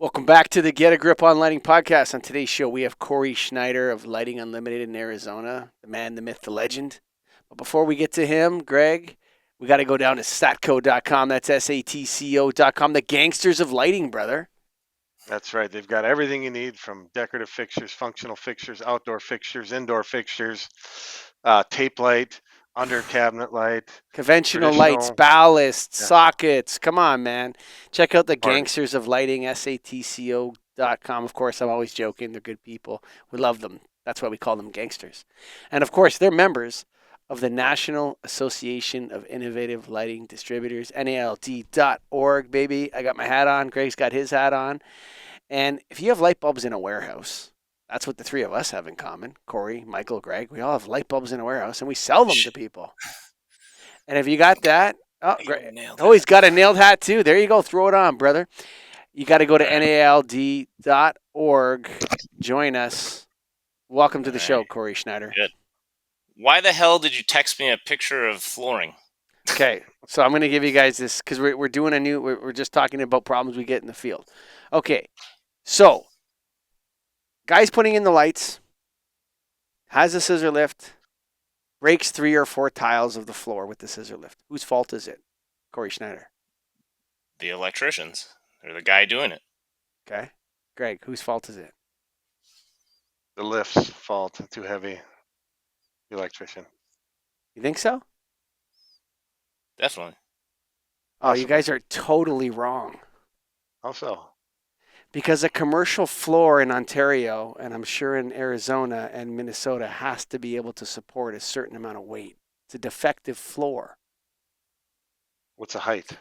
Welcome back to the Get a Grip on Lighting podcast. On today's show, we have Cory Schneider of Lighting Unlimited in Arizona, the man, the myth, the legend. But before we get to him, Greg, we got to go down to satco.com. That's SATCO.com. The gangsters of lighting, brother. That's right. They've got everything you need from decorative fixtures, functional fixtures, outdoor fixtures, indoor fixtures, tape light, under cabinet light, Conventional lights, ballasts, sockets. Come on, man. Check out the gangsters of lighting, SATCO.com. Of course, I'm always joking. They're good people. We love them. That's why we call them gangsters. And of course, they're members of the National Association of Innovative Lighting Distributors, NALD.org, baby. I got my hat on. Greg's got his hat on. And if you have light bulbs in a warehouse, that's what the three of us have in common. Cory, Michael, Greg. We all have light bulbs in a warehouse, and we sell them to people. And if you got that, he's got a nailed hat too. There you go. Throw it on, brother. You got to go to NALD.org. Join us. Welcome to the show, Cory Schneider. Good. Why the hell did you text me a picture of flooring? Okay, so I'm going to give you guys this because we're doing we're just talking about problems we get in the field. Okay, so guy's putting in the lights, has a scissor lift, breaks 3 or 4 tiles of the floor with the scissor lift. Whose fault is it? Cory Schneider. The electricians. They're the guy doing it. Okay. Greg, whose fault is it? The lift's fault. Too heavy. The electrician. You think so? Definitely. Oh, you guys are totally wrong. How so? Because a commercial floor in Ontario, and I'm sure in Arizona and Minnesota, has to be able to support a certain amount of weight. It's a defective floor. What's the height?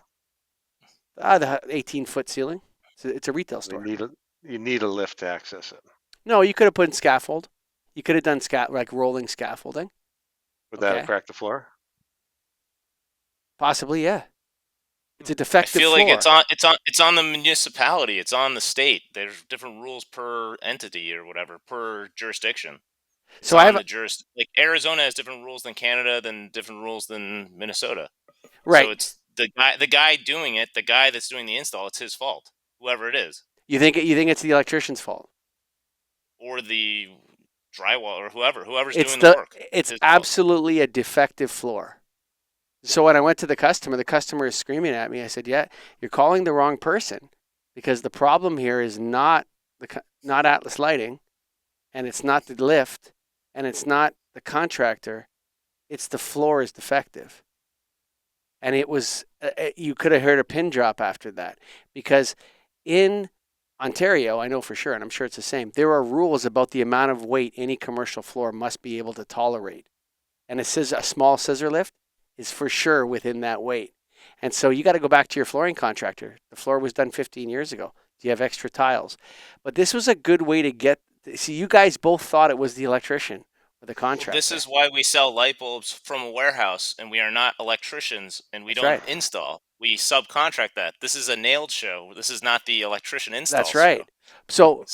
The 18-foot ceiling. It's a retail store. You need a lift to access it. No, you could have put in scaffold. You could have done like rolling scaffolding. Would that have cracked the floor? Possibly, yeah. It's a defective floor. I feel like it's on the municipality. It's on the state. There's different rules per entity or whatever, per jurisdiction. So I have like Arizona has different rules than Canada, than different rules than Minnesota. Right. So it's the guy doing it, the guy that's doing the install. It's his fault, whoever it is. You think it's the electrician's fault, or the drywall, or whoever's doing the work. It's absolutely a defective floor. So when I went to the customer is screaming at me. I said, "Yeah, you're calling the wrong person, because the problem here is not Atlas Lighting, and it's not the lift, and it's not the contractor. It's the floor is defective." And it was you could have heard a pin drop after that, because in Ontario, I know for sure, and I'm sure it's the same, there are rules about the amount of weight any commercial floor must be able to tolerate, and a small scissor lift is for sure within that weight. And so you got to go back to your flooring contractor. The floor was done 15 years ago. Do you have extra tiles? But this was a good way to get. See, you guys both thought it was the electrician or the contractor. This is why we sell light bulbs from a warehouse, and we are not electricians, and we don't install. We subcontract that. This is a nailed show. This is not the electrician install. That's right. So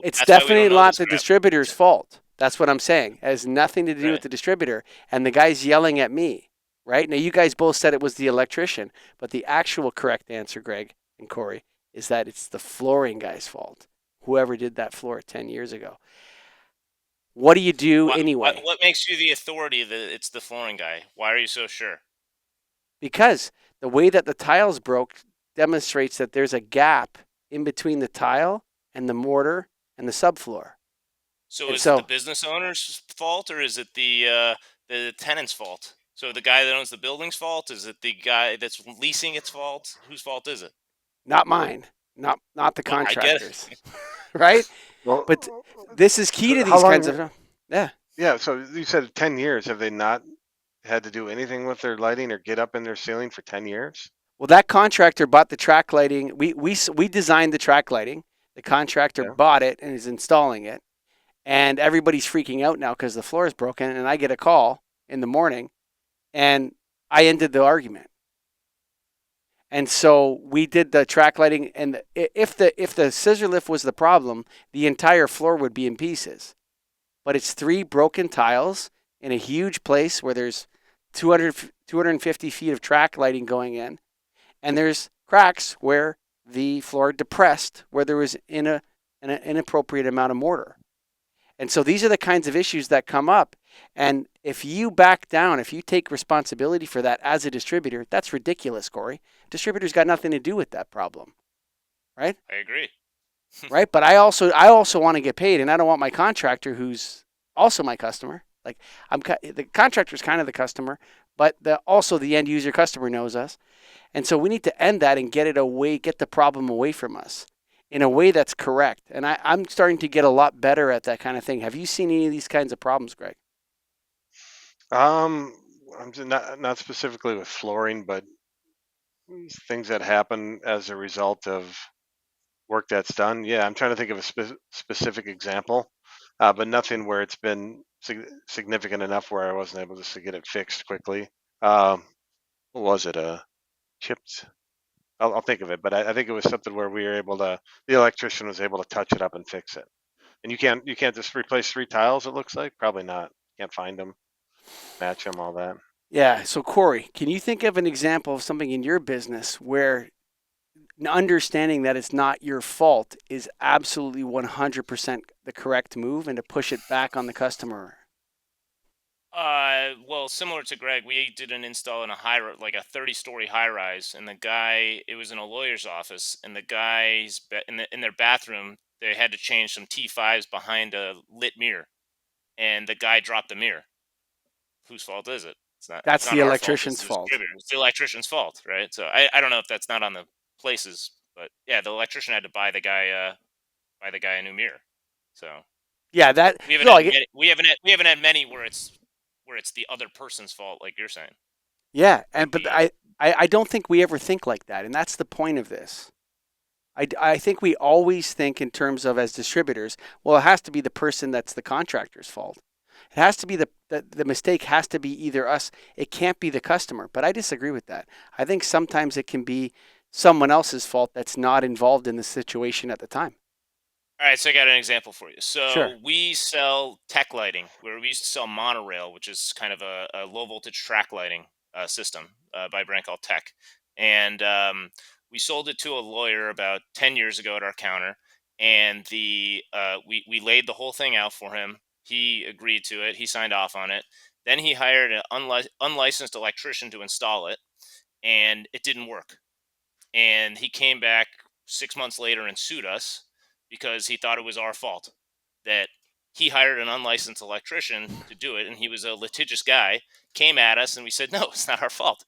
it's definitely not the distributor's fault. That's what I'm saying. It has nothing to do with the distributor. And the guy's yelling at me. Right? Now, you guys both said it was the electrician, but the actual correct answer, Greg and Cory, is that it's the flooring guy's fault, whoever did that floor 10 years ago. What do you do anyway? What makes you the authority that it's the flooring guy? Why are you so sure? Because the way that the tiles broke demonstrates that there's a gap in between the tile and the mortar and the subfloor. So is it the business owner's fault, or is it the tenant's fault? So the guy that owns the building's fault? Is it the guy that's leasing its fault? Whose fault is it? Not mine. Not the contractors. Right? Well, but this is key to these kinds of... Yeah. Yeah, so you said 10 years. Have they not had to do anything with their lighting or get up in their ceiling for 10 years? Well, that contractor bought the track lighting. We designed the track lighting. The contractor bought it and is installing it. And everybody's freaking out now because the floor is broken. And I get a call in the morning. And I ended the argument. And so we did the track lighting, and if the scissor lift was the problem, the entire floor would be in pieces. But it's 3 broken tiles in a huge place where there's 250 feet of track lighting going in, and there's cracks where the floor depressed where there was an inappropriate amount of mortar. And so these are the kinds of issues that come up. And if you back down, if you take responsibility for that as a distributor, that's ridiculous, Cory. Distributors got nothing to do with that problem, right? I agree. Right? But I also want to get paid, and I don't want my contractor, who's also my customer. Like the contractor's kind of the customer, but also the end user customer knows us. And so we need to end that and get the problem away from us in a way that's correct. And I'm starting to get a lot better at that kind of thing. Have you seen any of these kinds of problems, Greg? I'm not specifically with flooring, but things that happen as a result of work that's done. Yeah, I'm trying to think of a specific example, but nothing where it's been significant enough where I wasn't able to get it fixed quickly. What was it? Chipped? I'll think of it, but I think it was something where the electrician was able to touch it up and fix it. And you can't just replace 3 tiles, it looks like? Probably not. Can't find them, match them, all that. Yeah. So, Cory, can you think of an example of something in your business where understanding that it's not your fault is absolutely 100% the correct move, and to push it back on the customer? Well, similar to Greg, we did an install in a 30-story high rise, and it was in a lawyer's office, and the guys in their bathroom, they had to change some T5s behind a lit mirror, and the guy dropped the mirror. Whose fault is it? That's it's not the our electrician's fault. It's the electrician's fault, right? So I don't know if that's not on the places, but yeah, the electrician had to buy the guy a new mirror. So yeah, that we haven't had many where it's the other person's fault, like you're saying. Yeah, but I don't think we ever think like that, and that's the point of this. I think we always think in terms of, as distributors, well, it has to be the person that's the contractor's fault. It has to be the mistake has to be either us. It can't be the customer. But I disagree with that. I think sometimes it can be someone else's fault that's not involved in the situation at the time. All right, so I got an example for you. So Sure. we sell tech lighting, where we used to sell monorail, which is kind of a low voltage track lighting system by a brand called Tech. And we sold it to a lawyer about 10 years ago at our counter. And we laid the whole thing out for him. He agreed to it. He signed off on it. Then he hired an unlicensed electrician to install it, and it didn't work. And he came back 6 months later and sued us because he thought it was our fault that he hired an unlicensed electrician to do it, and he was a litigious guy. Came at us, and we said, no, it's not our fault.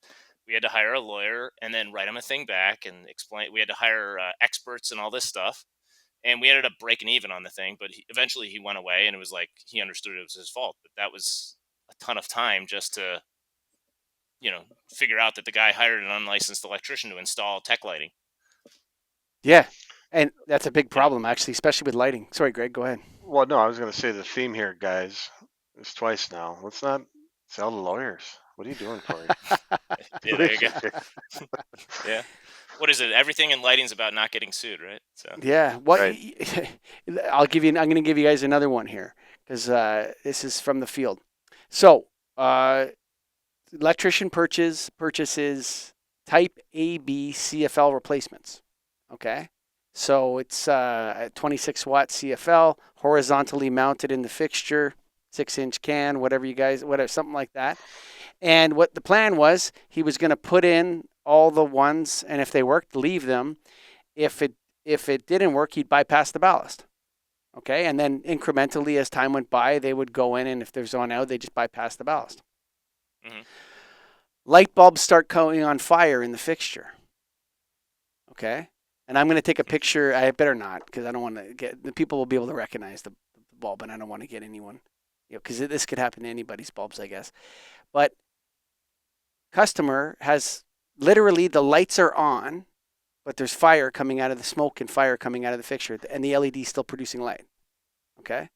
We had to hire a lawyer and then write him a thing back and explain. We had to hire experts and all this stuff, and we ended up breaking even on the thing. But eventually he went away, and it was like he understood it was his fault. But that was a ton of time just to figure out that the guy hired an unlicensed electrician to install tech lighting. Yeah, and that's a big problem, actually, especially with lighting. Sorry, Greg, go ahead. Well, no, I was going to say the theme here, guys, is twice now. Let's not sell to lawyers. What are you doing, Cory? Yeah, there you go. Yeah. What is it? Everything in lighting is about not getting sued, right? So. Yeah. What? Right. I'm going to give you guys another one here because this is from the field. So, electrician purchases Type AB CFL replacements. Okay. So it's a 26 watt CFL, horizontally mounted in the fixture, 6-inch can, something like that. And what the plan was, he was going to put in all the ones, and if they worked, leave them. If it didn't work, he'd bypass the ballast. Okay, and then incrementally as time went by, they would go in, and if there's on out, they just bypass the ballast. Mm-hmm. Light bulbs start going on fire in the fixture. Okay. And I'm going to take a picture. I better not, because I don't want to get the people will be able to recognize the bulb, and I don't want to get anyone, because this could happen to anybody's bulbs, I guess. But customer has literally the lights are on, but there's fire coming out of the smoke and fire coming out of the fixture, and the LED is still producing light. Okay,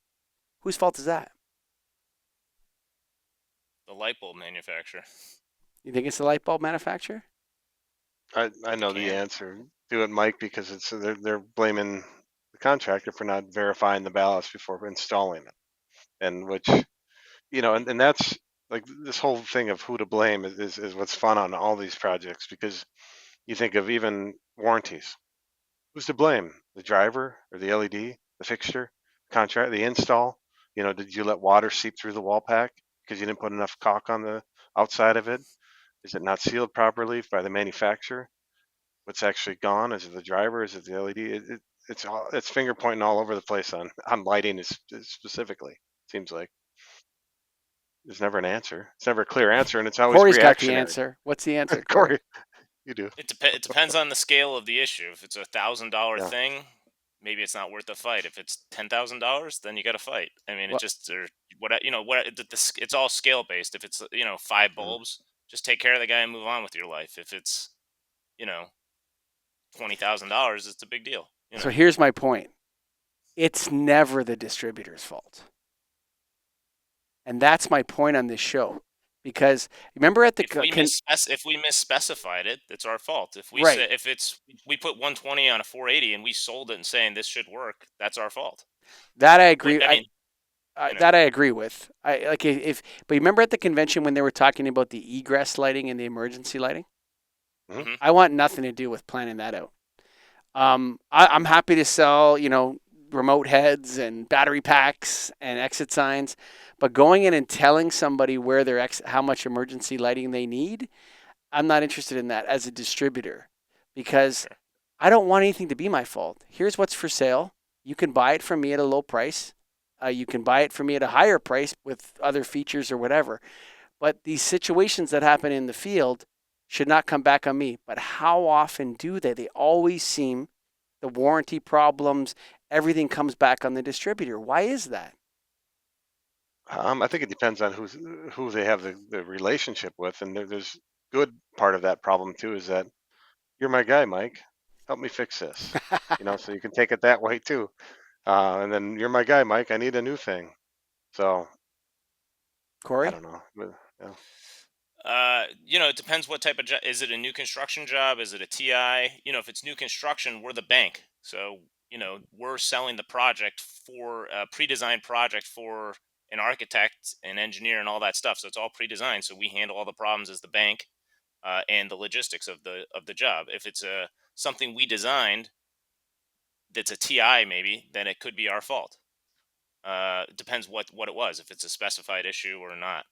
whose fault is that? The light bulb manufacturer. You think it's the light bulb manufacturer? I know the answer. Do it, Mike, because they're blaming the contractor for not verifying the ballast before installing it, and which, and that's like this whole thing of who to blame is what's fun on all these projects, because you think of even warranties. Who's to blame? The driver or the LED, the fixture, contract, the install? Did you let water seep through the wall pack because you didn't put enough caulk on the outside of it? Is it not sealed properly by the manufacturer? What's actually gone? Is it the driver? Is it the LED? It's finger pointing all over the place on lighting specifically. Seems like there's never an answer. It's never a clear answer, and it's always Corey's got the reactionary. answer. What's the answer, Corey? Cory, you do. It depends on the scale of the issue. If it's $1,000 Yeah. thing, maybe it's not worth the fight. If it's $10,000, then you got to fight. I mean, Well- it just it's all scale based. If it's 5 bulbs, just take care of the guy and move on with your life. If it's $20,000, it's a big deal. So here's my point. It's never the distributor's fault. And that's my point on this show. Because remember at the if we misspecified it, it's our fault. If we say, we put 120 on a 480 and we sold it and saying this should work, that's our fault. That I agree. But, that I agree with. But remember at the convention when they were talking about the egress lighting and the emergency lighting? Mm-hmm. I want nothing to do with planning that out. I'm happy to sell, remote heads and battery packs and exit signs, but going in and telling somebody where how much emergency lighting they need, I'm not interested in that as a distributor, because I don't want anything to be my fault. Here's what's for sale. You can buy it from me at a low price. You can buy it from me at a higher price with other features or whatever. But these situations that happen in the field should not come back on me. But how often do they? They always seem, the warranty problems, everything comes back on the distributor. Why is that? I think it depends on who they have the relationship with, and there's good part of that problem too is that you're my guy, Mike. Help me fix this. So you can take it that way too. And then you're my guy, Mike. I need a new thing. So, Cory? I don't know. But, yeah. It depends what type of job. Is it a new construction job? Is it a TI? If it's new construction, we're the bank. So, we're selling the project for a pre-designed project for an architect, an engineer, and all that stuff. So it's all pre-designed. So we handle all the problems as the bank and the logistics of the job. If it's something we designed that's a TI maybe, then it could be our fault. It depends what it was, if it's a specified issue or not.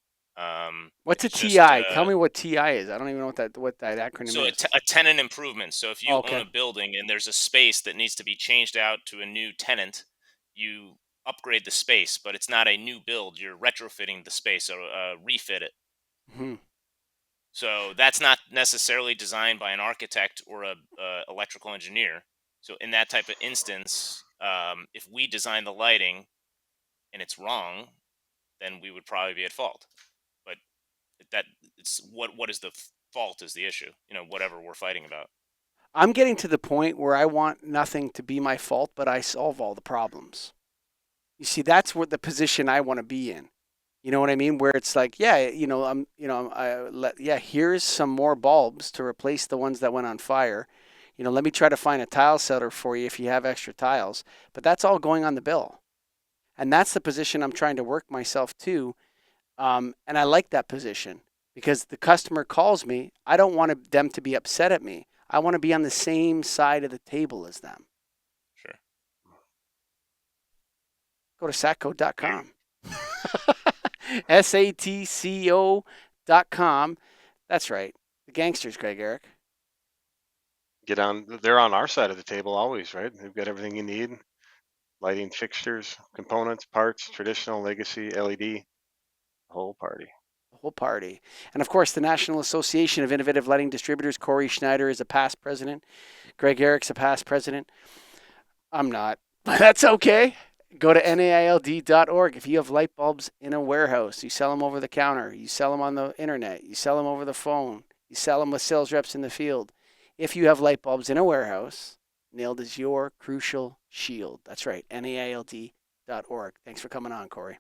What's a TI? Tell me what TI is. I don't even know what that acronym is. So a tenant improvement. So if you own a building and there's a space that needs to be changed out to a new tenant, you upgrade the space, but it's not a new build. You're retrofitting the space or refit it. Mm-hmm. So that's not necessarily designed by an architect or a electrical engineer. So in that type of instance, if we design the lighting and it's wrong, then we would probably be at fault. But it's what is the fault is the issue. Whatever we're fighting about. I'm getting to the point where I want nothing to be my fault, but I solve all the problems. You see, that's what the position I want to be in. You know what I mean? Where it's like, here's some more bulbs to replace the ones that went on fire. Let me try to find a tile setter for you if you have extra tiles. But that's all going on the bill. And that's the position I'm trying to work myself to. And I like that position because the customer calls me. I don't want them to be upset at me. I want to be on the same side of the table as them. Sure. Go to satco.com. SATCO.com. That's right. The gangsters, Greg Ehrich. They're on our side of the table always, right? They've got everything you need. Lighting fixtures, components, parts, traditional, legacy, LED, the whole party. The whole party. And of course, the National Association of Innovative Lighting Distributors, Cory Schneider is a past president. Greg Ehrich's a past president. I'm not, but that's okay. Go to NAILD.org. If you have light bulbs in a warehouse, you sell them over the counter, you sell them on the internet, you sell them over the phone, you sell them with sales reps in the field. If you have light bulbs in a warehouse, Nailed is your crucial shield. That's right, NAILD.org. Thanks for coming on, Cory.